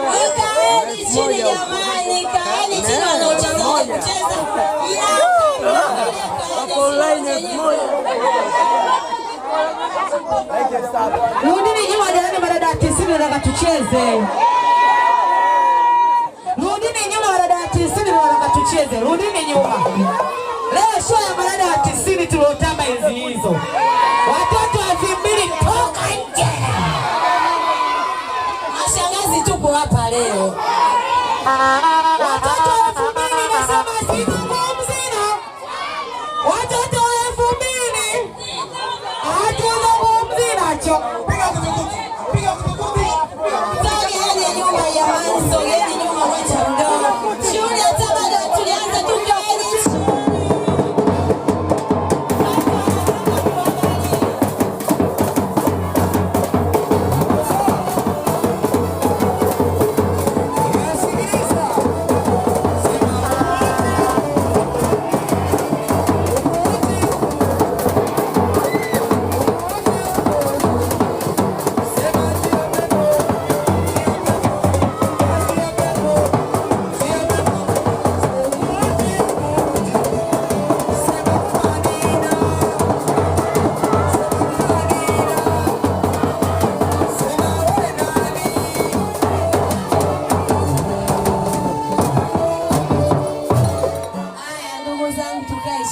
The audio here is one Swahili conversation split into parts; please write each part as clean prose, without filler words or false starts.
Kaeni chini jamani, kaeni chini wanaocheza kucheza. Rudini nyuma jamani, baada ya 90 nataka tucheze. Rudini nyuma baada ya 90 nataka tucheze. Rudini nyuma. Leo show ya baada ya 90 tuliotamba hizi hizo. Watoto wa 2000 toka nje. Mashangazi tupo hapa leo. Watoto wa 2000 nasema sizungumzina. Watoto wa 2000 hatuzungumzina cho. Sogeni nyuma jamani, sogeni nyuma wacha mdomo. Shule hata bado tulianza tukaeni.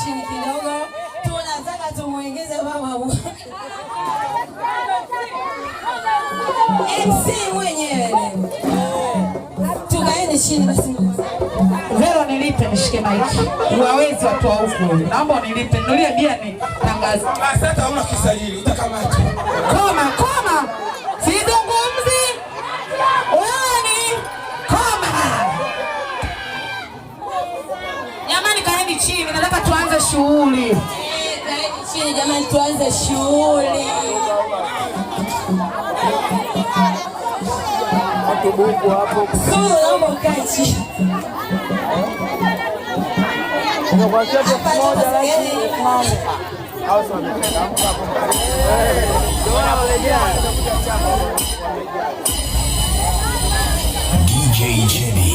Chini kidogo, tunataka tumuingize mama MC mwenyewe. Tukaeni chini basi. Vero nilipe nishike maiki. Wawezi watu wa huko. Naomba nilipe. Nulie bia ni tangazo. Sasa hauna kisajili, utakamata. Koma. Sizungumzi. Wewe ni koma. Jamani kaeni chini, nataka tuanze shughuli. Kaeni chini jamani, tuanze shughuli. Watu buku hapo. Naomba ukae chini. Kwa sababu moja lakini mama. Au sio? DJ Jenny.